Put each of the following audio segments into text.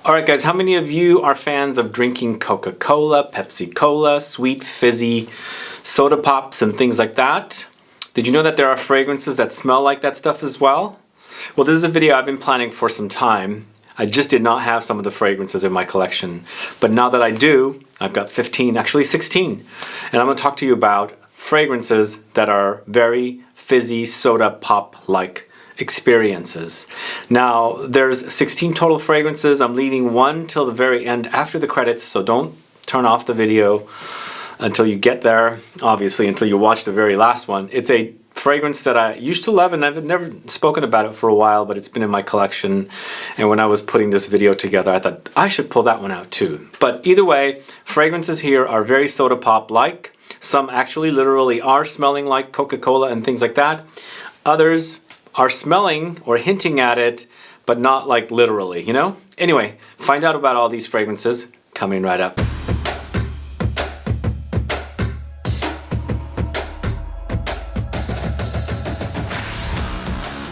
Alright guys, how many of you are fans of drinking Coca-Cola, Pepsi-Cola, sweet, fizzy, soda pops and things like that? Did you know that there are fragrances that smell like that stuff as well? Well, this is a video I've been planning for some time. I just did not have some of the fragrances in my collection. But now that I do, I've got 15, actually 16. And I'm going to talk to you about fragrances that are very fizzy, soda pop-like experiences. Now, there's 16 total fragrances. I'm leaving one till the very end after the credits, so don't turn off the video until you get there, obviously until you watch the very last one. It's a fragrance that I used to love and I've never spoken about it for a while, but it's been in my collection, and when I was putting this video together I thought I should pull that one out too. But either way, fragrances here are very soda pop like. Some actually literally are smelling like Coca-Cola and things like that. Others are smelling or hinting at it, but not like literally, you know? Anyway, find out about all these fragrances coming right up.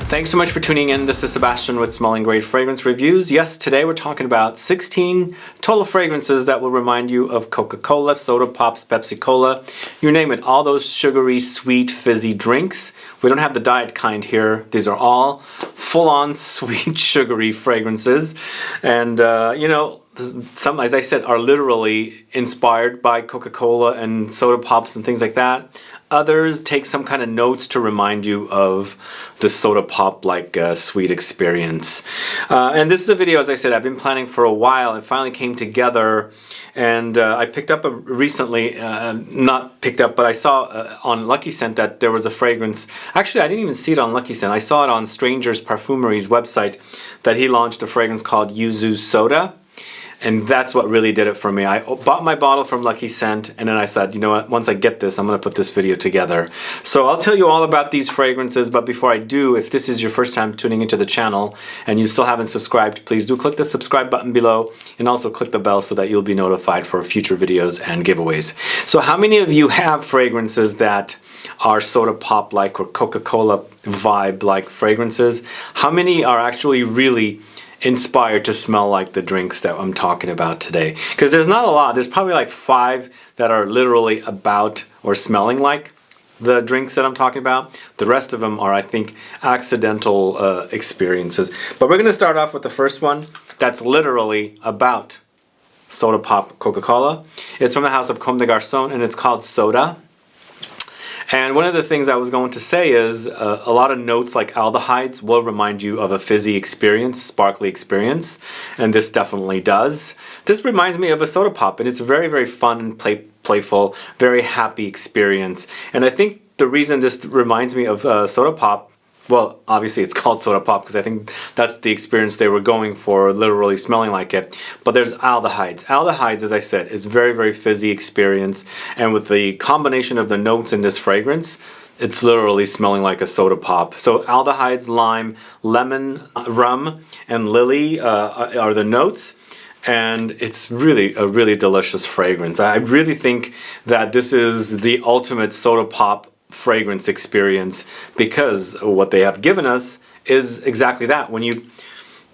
Thanks so much for tuning in. This is Sebastian with Smelling Great Fragrance Reviews. Yes, today we're talking about 16 total fragrances that will remind you of Coca-Cola, soda pops, Pepsi-Cola, you name it, all those sugary, sweet, fizzy drinks. We don't have the diet kind here. These are all full-on sweet, sugary fragrances. And, you know, some, as I said, are literally inspired by Coca-Cola and soda pops and things like that. Others take some kind of notes to remind you of the soda pop like sweet experience. And this is a video, as I said, I've been planning for a while. It finally came together, and I picked up recently, not picked up, but I saw on Lucky Scent that there was a fragrance. Actually, I didn't even see it on Lucky Scent. I saw it on Stranger's Parfumerie's website that he launched a fragrance called Yuzu Soda. And that's what really did it for me. I bought my bottle from Lucky Scent, and then I said, you know what, once I get this, I'm going to put this video together. So I'll tell you all about these fragrances, but before I do, if this is your first time tuning into the channel and you still haven't subscribed, please do click the subscribe button below and also click the bell so that you'll be notified for future videos and giveaways. So how many of you have fragrances that are soda pop like or Coca-Cola vibe like fragrances? How many are actually really inspired to smell like the drinks that I'm talking about today? Because there's not a lot. There's probably like 5 that are literally about or smelling like the drinks that I'm talking about. The rest of them are, I think, accidental experiences. But we're going to start off with the first one that's literally about soda pop Coca-Cola. It's from the house of Comme des Garçons, and it's called Soda. And one of the things I was going to say is a lot of notes like aldehydes will remind you of a fizzy experience, sparkly experience, and this definitely does. This reminds me of a soda pop, and it's a very, very fun and playful, very happy experience. And I think the reason this reminds me of soda pop, well, obviously it's called soda pop because I think that's the experience they were going for, literally smelling like it. But there's aldehydes. Aldehydes, as I said, is very, very fizzy experience. And with the combination of the notes in this fragrance, it's literally smelling like a soda pop. So aldehydes, lime, lemon, rum, and lily are the notes. And it's really a really delicious fragrance. I really think that this is the ultimate soda pop fragrance experience, because what they have given us is exactly that. When you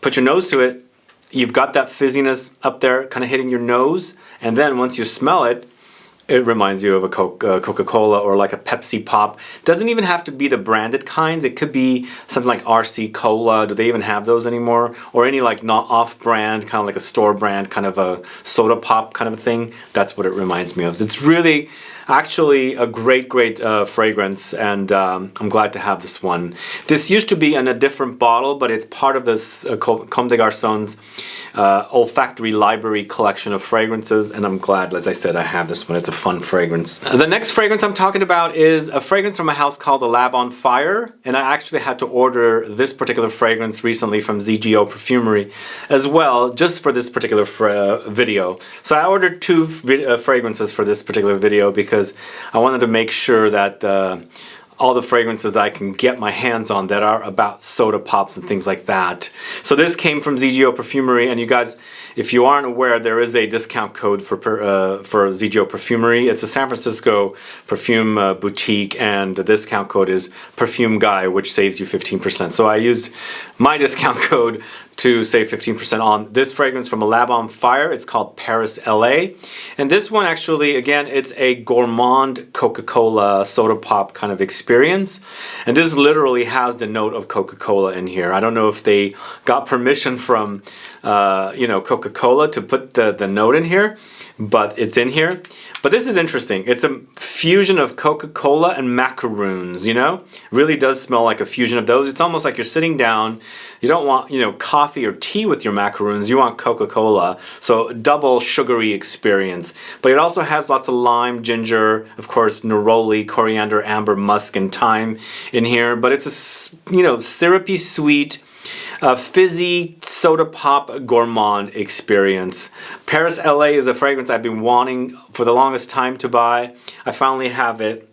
put your nose to it, you've got that fizziness up there kind of hitting your nose, and then once you smell it, it reminds you of a Coca-Cola or like a Pepsi pop. Doesn't even have to be the branded kinds. It could be something like RC Cola. Do they even have those anymore? Or any like not off-brand, kind of like a store brand kind of a soda pop kind of a thing. That's what it reminds me of. It's really actually a great fragrance, and I'm glad to have this one. This used to be in a different bottle, but it's part of this Comme des Garçons olfactory library collection of fragrances, and I'm glad, as I said, I have this one. It's a fun fragrance. The next fragrance I'm talking about is a fragrance from a house called The Lab on Fire, and I actually had to order this particular fragrance recently from ZGO Perfumery as well, just for this particular video. So I ordered 2 fragrances for this particular video because I wanted to make sure that all the fragrances I can get my hands on that are about soda pops and things like that. So this came from ZGO Perfumery, and you guys, if you aren't aware, there is a discount code for ZGO Perfumery. It's a San Francisco perfume boutique, and the discount code is Perfume Guy, which saves you 15%. So I used my discount code to save 15% on this fragrance from a Lab on Fire. It's called Paris LA. And this one actually, again, it's a gourmand Coca-Cola soda pop kind of experience. And this literally has the note of Coca-Cola in here. I don't know if they got permission from, you know, Coca-Cola to put the note in here, but it's in here. But this is interesting. It's a fusion of Coca-Cola and macaroons, you know? Really does smell like a fusion of those. It's almost like you're sitting down. You don't want, you know, coffee or tea with your macaroons. You want Coca-Cola. So double sugary experience. But it also has lots of lime, ginger, of course, neroli, coriander, amber, musk, and thyme in here. But it's a, you know, syrupy, sweet, fizzy soda pop gourmand experience. Paris LA is a fragrance I've been wanting for the longest time to buy. I finally have it.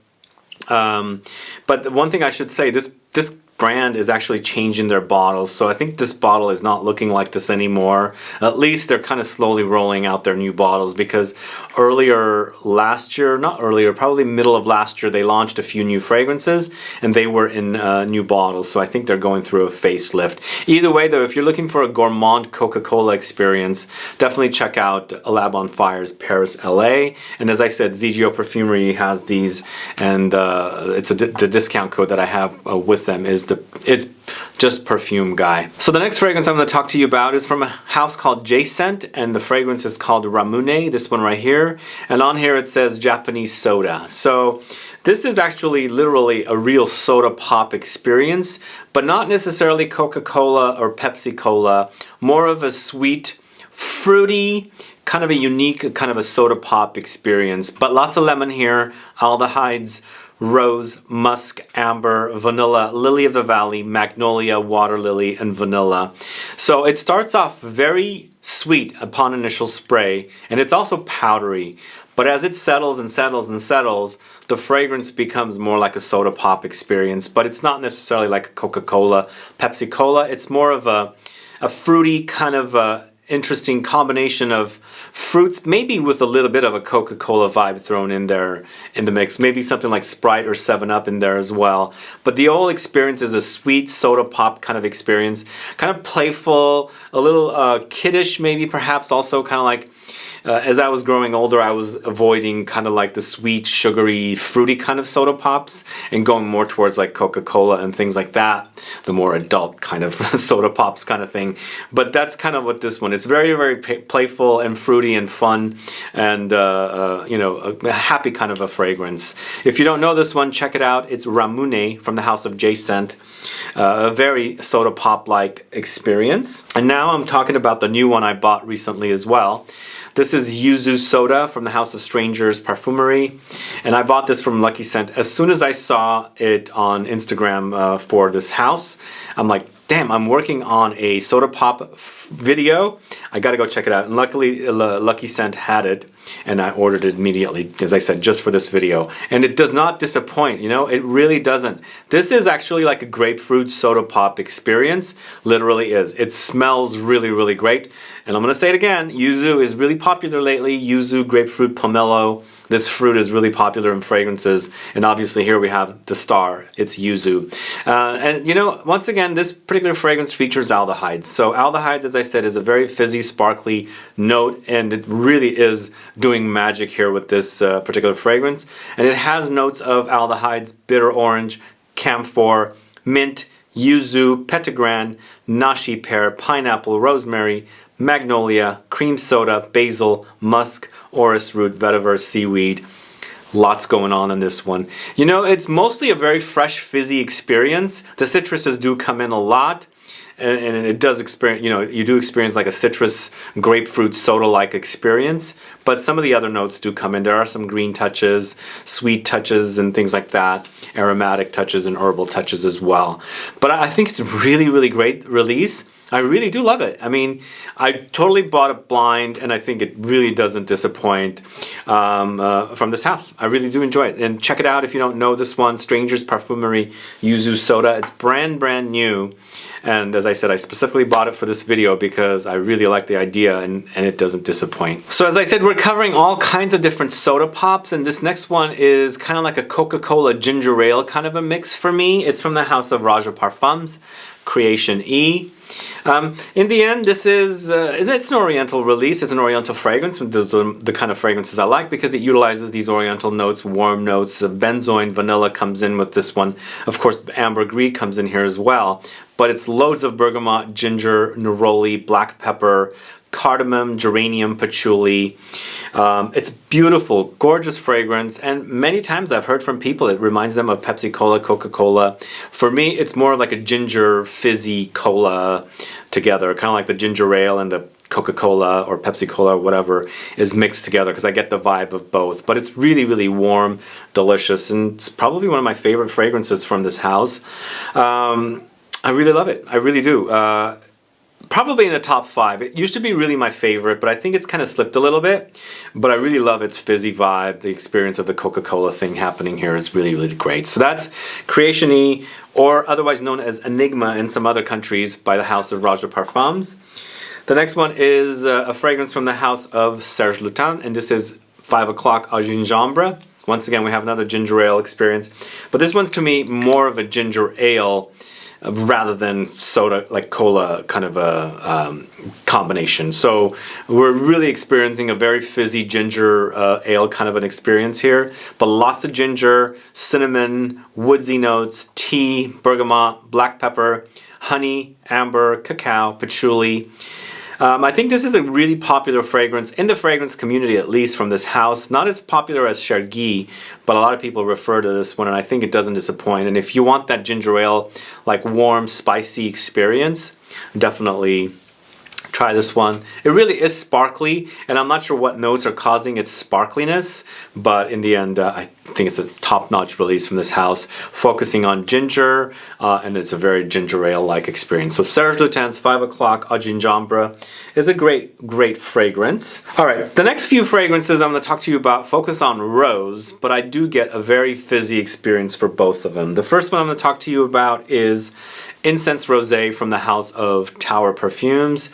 But the one thing I should say, this brand is actually changing their bottles, so I think this bottle is not looking like this anymore. At least they're kind of slowly rolling out their new bottles, because earlier last year, not earlier, probably middle of last year, they launched a few new fragrances and they were in new bottles, so I think they're going through a facelift. Either way though, if you're looking for a gourmand Coca-Cola experience, definitely check out A Lab on Fire's Paris LA. And as I said, ZGO Perfumery has these, and it's the discount code that I have with them is it's just perfume guy. So the next fragrance I'm going to talk to you about is from a house called J-Scent, and the fragrance is called RAMUNE, this one right here. And on here it says Japanese soda. So this is actually literally a real soda pop experience, but not necessarily Coca-Cola or Pepsi-Cola. More of a sweet, fruity, kind of a unique kind of a soda pop experience. But lots of lemon here, aldehydes, rose, musk, amber, vanilla, lily of the valley, magnolia, water lily, and vanilla. So it starts off very sweet upon initial spray, and it's also powdery. But as it settles and settles and settles, the fragrance becomes more like a soda pop experience. But it's not necessarily like a Coca-Cola, Pepsi-Cola. It's more of a fruity kind of interesting combination of fruits, maybe with a little bit of a Coca-Cola vibe thrown in there in the mix, maybe something like Sprite or 7-Up in there as well. But the whole experience is a sweet soda pop kind of experience, kind of playful, a little kiddish maybe, perhaps also kind of like as I was growing older, I was avoiding kind of like the sweet, sugary, fruity kind of soda pops and going more towards like Coca-Cola and things like that, the more adult kind of soda pops kind of thing. But that's kind of what this one, it's very, very playful and fruity and fun, and you know, a happy kind of a fragrance. If you don't know this one, check it out. It's RAMUNE from the house of J-Scent. A very soda pop like experience. And now I'm talking about the new one I bought recently as well. This is Yuzu Soda from the House of Strangers Parfumerie, and I bought this from Lucky Scent. As soon as I saw it on Instagram for this house, I'm like, damn, I'm working on a soda pop video. I gotta go check it out. And luckily, Lucky Scent had it, and I ordered it immediately, as I said, just for this video. And it does not disappoint, you know, it really doesn't. This is actually like a grapefruit soda pop experience, literally is. It smells really, really great. And I'm gonna say it again, Yuzu is really popular lately. Yuzu, grapefruit, pomelo. This fruit is really popular in fragrances, and obviously here we have the star, it's Yuzu. And you know, once again, this particular fragrance features aldehydes. So aldehydes, as I said, is a very fizzy, sparkly note, and it really is doing magic here with this particular fragrance. And it has notes of aldehydes, bitter orange, camphor, mint, Yuzu, Petitgrain, Nashi, Pear, pineapple, rosemary, Magnolia, cream soda, basil, musk, Orris root, Vetiver, seaweed. Lots going on in this one. You know, it's mostly a very fresh, fizzy experience. The citruses do come in a lot, and it does experience, you know, you do experience like a citrus, grapefruit, soda-like experience, but some of the other notes do come in. There are some green touches, sweet touches, and things like that, aromatic touches and herbal touches as well. But I think it's a really, really great release. I really do love it. I mean, I totally bought it blind, and I think it really doesn't disappoint from this house. I really do enjoy it. And check it out if you don't know this one, Strangers Parfumerie Yuzu Soda. It's brand new. And as I said, I specifically bought it for this video because I really like the idea, and it doesn't disappoint. So as I said, we're covering all kinds of different soda pops, and this next one is kind of like a Coca-Cola ginger ale kind of a mix for me. It's from the house of ROJA Parfums, Creation E. In the end, this is it's an Oriental release. It's an Oriental fragrance, the kind of fragrances I like because it utilizes these Oriental notes, warm notes. Benzoin, vanilla comes in with this one. Of course, Ambergris comes in here as well. But it's loads of bergamot, ginger, neroli, black pepper, cardamom, geranium, patchouli. It's beautiful, gorgeous fragrance, and many times I've heard from people it reminds them of Pepsi Cola, Coca-Cola. For me, it's more like a ginger fizzy cola together, kind of like the ginger ale and the Coca-Cola or Pepsi Cola or whatever is mixed together because I get the vibe of both. But it's really, really warm, delicious, and it's probably one of my favorite fragrances from this house. I really love it. I really do. Probably in the top 5. It used to be really my favorite, but I think it's kind of slipped a little bit. But I really love its fizzy vibe. The experience of the Coca-Cola thing happening here is really, really great. So that's Creation E, or otherwise known as Enigma in some other countries, by the house of ROJA Parfums. The next one is a fragrance from the house of Serge Lutens, and this is 5 o'clock au gingembre. Once again, we have another ginger ale experience. But this one's to me more of a ginger ale rather than soda, like cola kind of a combination. So we're really experiencing a very fizzy ginger ale kind of an experience here, but lots of ginger, cinnamon, woodsy notes, tea, bergamot, black pepper, honey, amber, cacao, patchouli. I think this is a really popular fragrance in the fragrance community, at least from this house. Not as popular as Chergui, but a lot of people refer to this one, and I think it doesn't disappoint. And if you want that ginger ale, like warm, spicy experience, definitely try this one. It really is sparkly, and I'm not sure what notes are causing its sparkliness, but in the end, I think it's a top-notch release from this house, focusing on ginger, and it's a very ginger ale-like experience. So Serge Lutens' 5 o'clock au gingembre is a great, great fragrance. All right, the next few fragrances I'm going to talk to you about focus on rose, but I do get a very fizzy experience for both of them. The first one I'm going to talk to you about is Incense Rosé from the house of Tower Perfumes.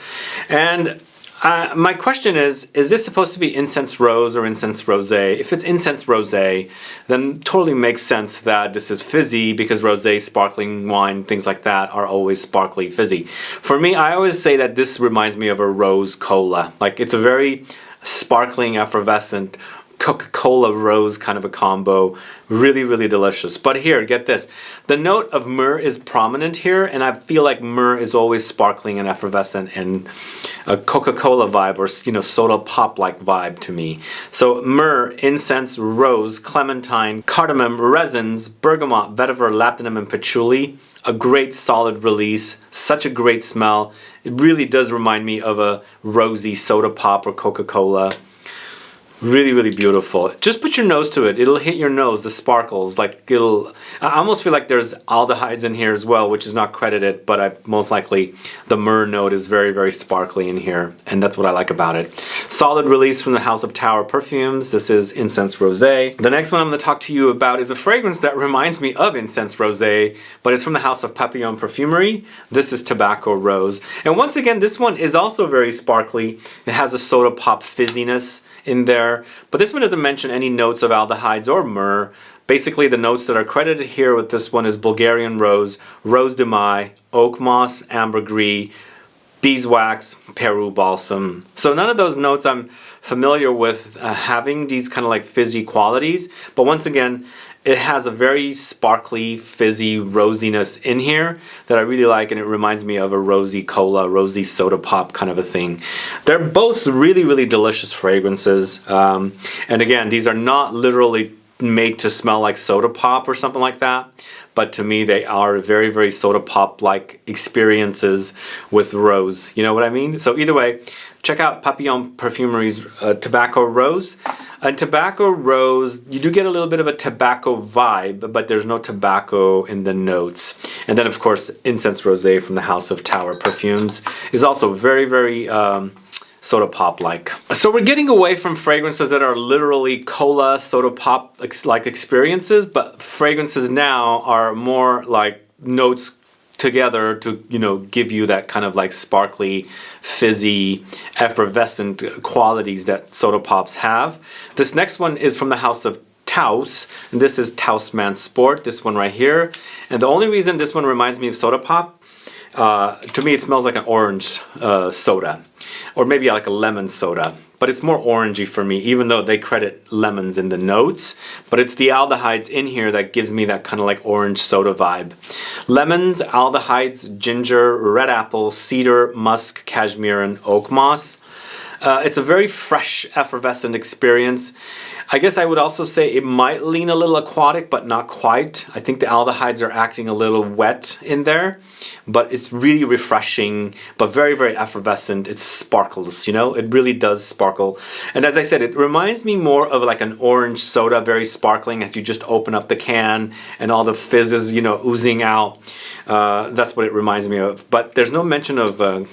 And my question is this supposed to be incense rose or incense rosé? If it's incense rosé, then totally makes sense that this is fizzy because rosé, sparkling wine, things like that are always sparkly, fizzy. For me, I always say that this reminds me of a rose cola. Like it's a very sparkling, effervescent Coca-Cola rose kind of a combo. Really, really delicious. But here, get this. The note of myrrh is prominent here, and I feel like myrrh is always sparkling and effervescent and a Coca-Cola vibe or, you know, soda pop-like vibe to me. So myrrh, incense, rose, clementine, cardamom, resins, bergamot, vetiver, labdanum, and patchouli. A great solid release. Such a great smell. It really does remind me of a rosy soda pop or Coca-Cola. Really, really beautiful. Just put your nose to it. It'll hit your nose, the sparkles. Like it'll. I almost feel like there's aldehydes in here as well, which is not credited, but most likely the myrrh note is very, very sparkly in here, and that's what I like about it. Solid release from the house of Tower Perfumes. This is Incense Rosé. The next one I'm going to talk to you about is a fragrance that reminds me of Incense Rosé, but it's from the house of Papillon Parfumerie. This is Tobacco Rose, and once again, this one is also very sparkly. It has a soda pop fizziness in there, but this one doesn't mention any notes of aldehydes or myrrh. Basically, the notes that are credited here with this one is Bulgarian rose, rose de mai, oak moss, ambergris, beeswax, Peru balsam. So none of those notes I'm familiar with having these kind of like fizzy qualities, but once again, it has a very sparkly, fizzy rosiness in here that I really like, and it reminds me of a rosy cola, rosy soda pop kind of a thing. They're both really, really delicious fragrances. And again, these are not literally made to smell like soda pop or something like that, but to me they are very, very soda pop like experiences with rose. You know what I mean? So either way, check out Papillon Parfumerie's Tobacco Rose. And Tobacco Rose, you do get a little bit of a tobacco vibe, but there's no tobacco in the notes. And then of course, Incense Rosé from the house of Tower Perfumes is also very, very soda pop like. So we're getting away from fragrances that are literally cola, soda pop like experiences, but fragrances now are more like notes together to, you know, give you that kind of like sparkly, fizzy, effervescent qualities that soda pops have. This next one is from the house of Taus, and this is Taus Man Sport, this one right here. And the only reason this one reminds me of soda pop To me, it smells like an orange soda, or maybe like a lemon soda. But it's more orangey for me, even though they credit lemons in the notes. But it's the aldehydes in here that gives me that kind of like orange soda vibe. Lemons, aldehydes, ginger, red apple, cedar, musk, cashmere, and oak moss. It's a very fresh, effervescent experience. I guess I would also say it might lean a little aquatic, but not quite. I think the aldehydes are acting a little wet in there, but it's really refreshing, but very, very effervescent. It sparkles, you know, it really does sparkle. And as I said, it reminds me more of like an orange soda, very sparkling as you just open up the can and all the fizz is, you know, oozing out. That's what it reminds me of. But there's no mention of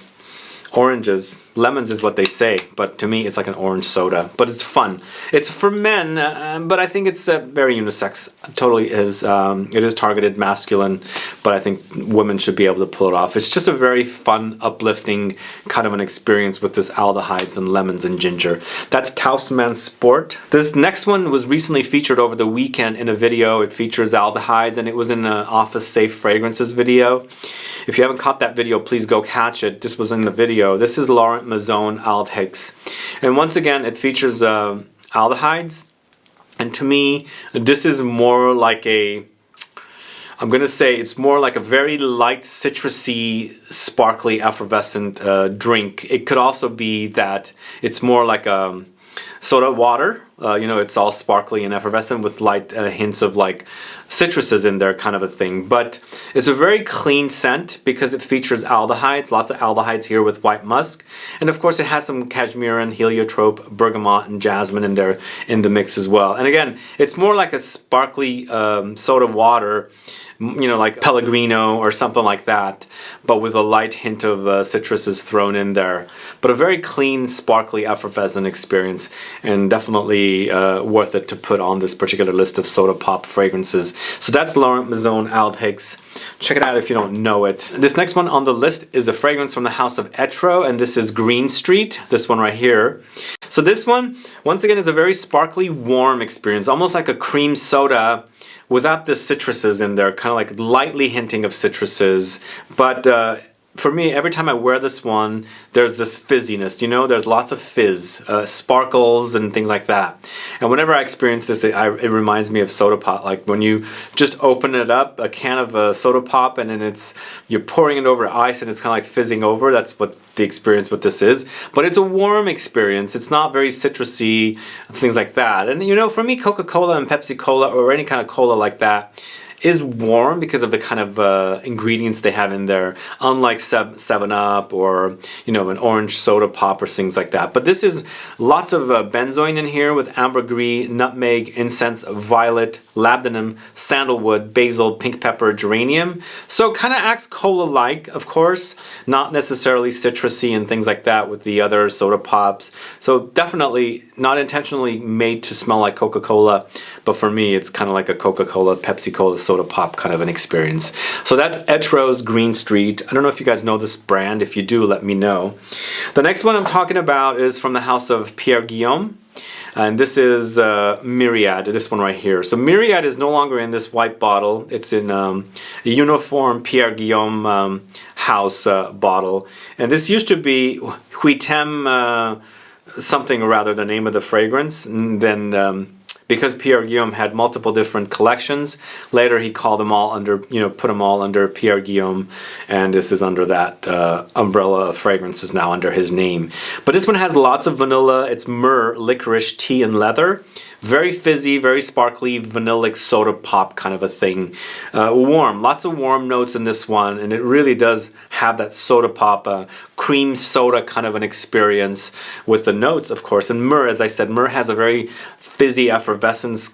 oranges. Lemons is what they say, but to me it's like an orange soda. But it's fun. It's for men, but I think it's very unisex. Totally is. It is targeted masculine, but I think women should be able to pull it off. It's just a very fun, uplifting kind of an experience with this aldehydes and lemons and ginger. That's Tausman Sport. This next one was recently featured over the weekend in a video. It features aldehydes, and it was in an Office Safe Fragrances video. If you haven't caught that video, please go catch it. This was in the video. This is Laurent Mazone Aldehydes. And once again, it features aldehydes. And to me, this is more like a, I'm going to say it's more like a very light, citrusy, sparkly, effervescent drink. It could also be that it's more like a soda water. You know, it's all sparkly and effervescent with light hints of like citruses in there, kind of a thing. But it's a very clean scent because it features aldehydes, lots of aldehydes here with white musk. And of course it has some cashmere and heliotrope, bergamot and jasmine in there in the mix as well. And again, it's more like a sparkly soda water, you know, like Pellegrino or something like that, but with a light hint of citruses thrown in there. But a very clean, sparkly, effervescent experience, and definitely worth it to put on this particular list of soda pop fragrances. So that's Laurent Mazone Aldehydes. Check it out if you don't know it. This next one on the list is a fragrance from the house of Etro, and this is Green Street, this one right here. So this one, once again, is a very sparkly, warm experience, almost like a cream soda, without the citruses in there, kind of like lightly hinting of citruses. But for me, every time I wear this one, there's this fizziness, you know, there's lots of fizz, sparkles and things like that. And whenever I experience this, it reminds me of soda pop. Like when you just open it up, a can of soda pop, and then you're pouring it over ice and it's kind of like fizzing over. That's what the experience with this is. But it's a warm experience. It's not very citrusy, things like that. And you know, for me, Coca-Cola and Pepsi-Cola or any kind of cola like that is warm because of the kind of ingredients they have in there, unlike 7-Up or, you know, an orange soda pop or things like that. But this is lots of benzoin in here with ambergris, nutmeg, incense, violet, labdanum, sandalwood, basil, pink pepper, geranium. So it kind of acts cola-like, of course, not necessarily citrusy and things like that with the other soda pops. So definitely not intentionally made to smell like Coca-Cola, but for me it's kind of like a Coca-Cola, Pepsi-Cola soda pop kind of an experience. So that's Etro's Green Street. I don't know if you guys know this brand. If you do, let me know. The next one I'm talking about is from the house of Pear, and this is Myriad, this one right here. So Myriad is no longer in this white bottle. It's in a uniform Pierre Guillaume house bottle. And this used to be Huitem something or rather, the name of the fragrance. And then because Pierre Guillaume had multiple different collections, later he called them all under, you know, put them all under Pierre Guillaume, and this is under that umbrella of fragrances now under his name. But this one has lots of vanilla. It's myrrh, licorice, tea, and leather. Very fizzy, very sparkly, vanillic soda pop kind of a thing. Warm, lots of warm notes in this one, and it really does have that soda pop, cream soda kind of an experience with the notes, of course. And myrrh, as I said, myrrh has a very fizzy effervescent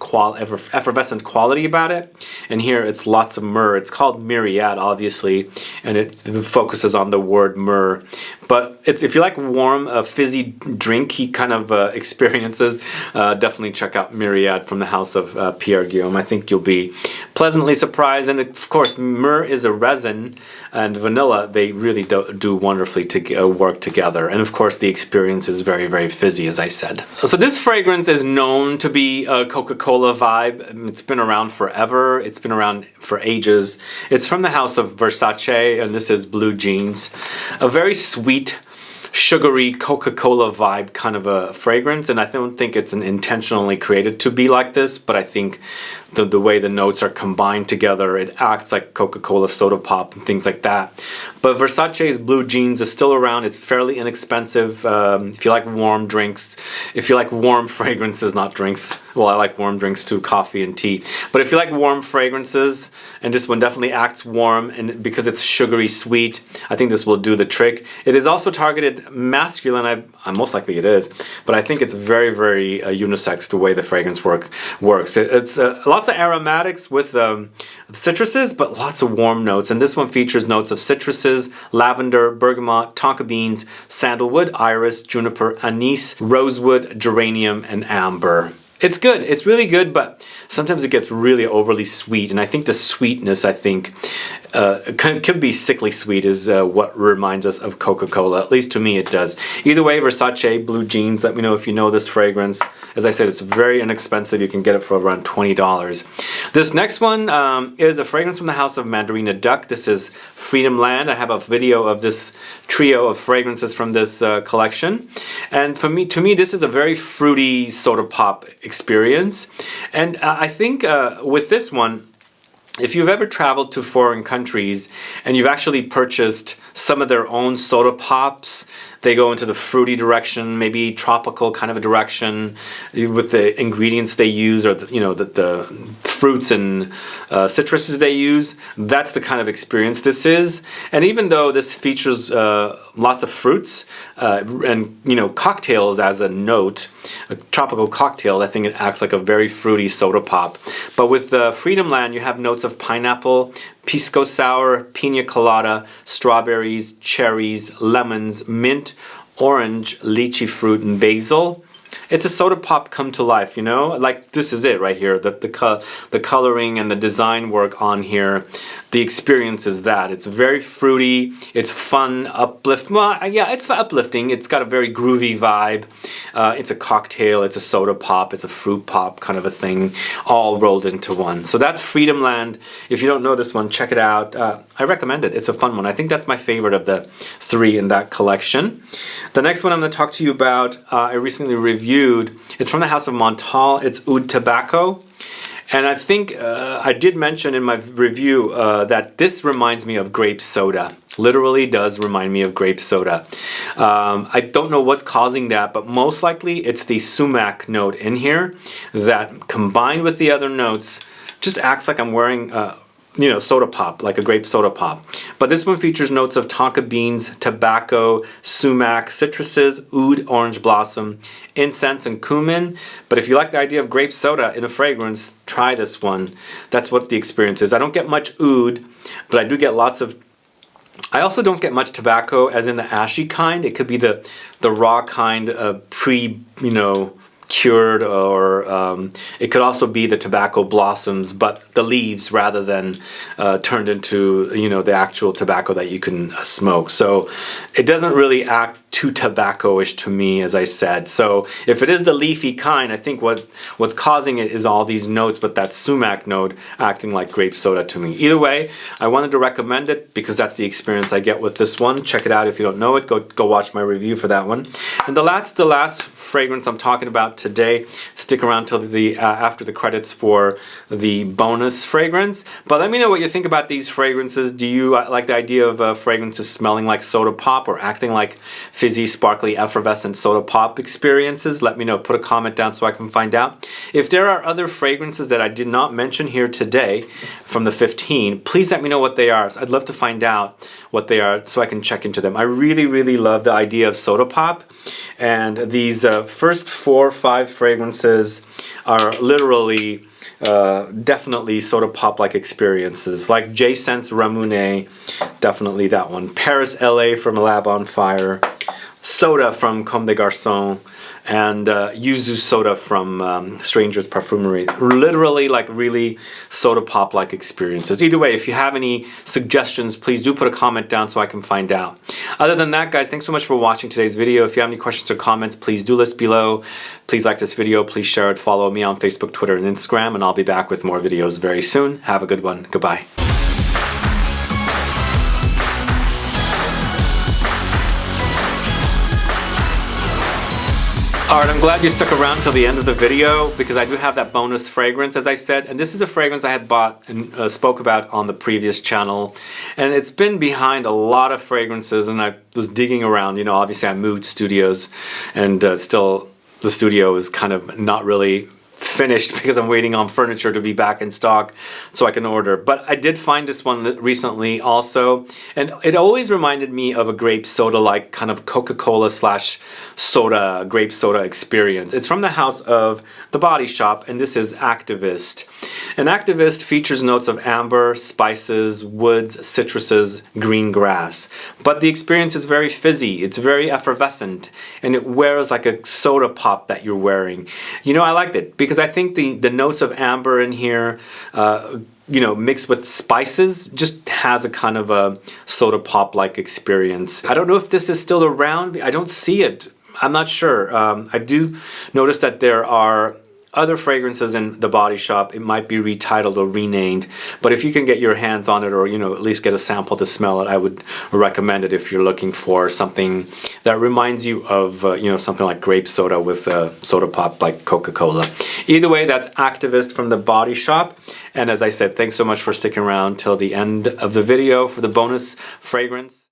quality about it, and here it's lots of myrrh. It's called Myriad, obviously, and it focuses on the word myrrh. But if you like warm, fizzy, drinky kind of experiences, definitely check out Myriad from the house of Pierre Guillaume. I think you'll be pleasantly surprised. And of course, myrrh is a resin, and vanilla, they really do wonderfully to work together. And of course, the experience is very, very fizzy, as I said. So this fragrance is known to be a Coca-Cola vibe. It's been around forever. It's been around for ages. It's from the house of Versace, and this is Blue Jeans. A very sweet, sugary Coca-Cola vibe kind of a fragrance, and I don't think it's intentionally created to be like this, but I think the way the notes are combined together, it acts like Coca-Cola soda pop and things like that. But Versace's Blue Jeans is still around. It's fairly inexpensive. If you like warm drinks, if you like warm fragrances, not drinks. Well, I like warm drinks too, coffee and tea. But if you like warm fragrances, and this one definitely acts warm, and because it's sugary sweet, I think this will do the trick. It is also targeted masculine. Most likely it is, but I think it's very, very unisex the way the fragrance works. It's lots of aromatics with citruses, but lots of warm notes. And this one features notes of citruses, lavender, bergamot, tonka beans, sandalwood, iris, juniper, anise, rosewood, geranium, and amber. It's good. It's really good, but sometimes it gets really overly sweet, and I think the sweetness, could be sickly sweet is what reminds us of Coca-Cola. At least to me it does. Either way, Versace Blue Jeans, let me know if you know this fragrance. As I said, it's very inexpensive. You can get it for around $20. This next one is a fragrance from the house of Mandarina Duck. This is Freedom Land. I have a video of this trio of fragrances from this collection. And to me, this is a very fruity soda pop experience. And I think with this one, if you've ever traveled to foreign countries and you've actually purchased some of their own soda pops, they go into the fruity direction, maybe tropical kind of a direction with the ingredients they use, or the fruits and citruses they use. That's the kind of experience this is. And even though this features lots of fruits and cocktails as a note, a tropical cocktail, I think it acts like a very fruity soda pop. But with Freedom Land, you have notes of pineapple, pisco sour, pina colada, strawberries, cherries, lemons, mint, orange, lychee fruit, and basil. It's a soda pop come to life, like this is it right here. The coloring and the design work on here, the experience is that. It's very fruity, it's fun, uplifting. Well, yeah, it's uplifting. It's got a very groovy vibe. It's a cocktail, it's a soda pop, it's a fruit pop kind of a thing, all rolled into one. So that's Freedom Land. If you don't know this one, check it out. I recommend it. It's a fun one. I think that's my favorite of the three in that collection. The next one I'm going to talk to you about, I recently reviewed. It's from the house of Montal. It's Oud Tobacco. And I think I did mention in my review that this reminds me of grape soda. Literally does remind me of grape soda. I don't know what's causing that, but most likely it's the sumac note in here that combined with the other notes just acts like I'm wearing soda pop, like a grape soda pop. But this one features notes of tonka beans, tobacco, sumac, citruses, oud, orange blossom, incense, and cumin. But if you like the idea of grape soda in a fragrance, try this one. That's what the experience is. I don't get much oud, but I do get lots of... I also don't get much tobacco, as in the ashy kind. It could be the raw kind, cured, or it could also be the tobacco blossoms, but the leaves rather than turned into the actual tobacco that you can smoke. So it doesn't really act too tobacco-ish to me, as I said. So if it is the leafy kind, I think what's causing it is all these notes, but that sumac note acting like grape soda to me. Either way, I wanted to recommend it because that's the experience I get with this one. Check it out if you don't know it. Go watch my review for that one. And the last fragrance I'm talking about today. Stick around till the after the credits for the bonus fragrance. But let me know what you think about these fragrances. Do you like the idea of fragrances smelling like soda pop or acting like fizzy, sparkly, effervescent soda pop experiences? Let me know. Put a comment down so I can find out. If there are other fragrances that I did not mention here today from the 15, please let me know what they are. I'd love to find out what they are so I can check into them. I really, really love the idea of soda pop, and these first 4 or 5 fragrances are literally definitely soda pop-like experiences, like J-Scent's RAMUNE, definitely that one. Paris LA from Lab on Fire, Soda from Comme des Garçons, and Yuzu Soda from Stranger's Parfumerie. Literally, like, really soda pop-like experiences. Either way, if you have any suggestions, please do put a comment down so I can find out. Other than that, guys, thanks so much for watching today's video. If you have any questions or comments, please do list below. Please like this video, please share it, follow me on Facebook, Twitter, and Instagram, and I'll be back with more videos very soon. Have a good one. Goodbye. Alright, I'm glad you stuck around till the end of the video because I do have that bonus fragrance, as I said, and this is a fragrance I had bought and spoke about on the previous channel, and it's been behind a lot of fragrances, and I was digging around. You know, obviously I moved studios, and still the studio is kind of not really finished because I'm waiting on furniture to be back in stock so I can order. But I did find this one recently also, and it always reminded me of a grape soda, like kind of Coca-Cola slash soda, grape soda experience. It's from the house of The Body Shop, and this is Activist. And Activist features notes of amber, spices, woods, citruses, green grass. But the experience is very fizzy, it's very effervescent, and it wears like a soda pop that you're wearing. You know, I liked it because I think the notes of amber in here, you know, mixed with spices, just has a kind of a soda pop-like experience. I don't know if this is still around. I don't see it. I'm not sure. I do notice that there are other fragrances in The Body Shop. It might be retitled or renamed, but if you can get your hands on it, or, you know, at least get a sample to smell it, I would recommend it if you're looking for something that reminds you of, you know, something like grape soda with soda pop like Coca-Cola. Either way, that's Activist from The Body Shop. And as I said, thanks so much for sticking around till the end of the video for the bonus fragrance.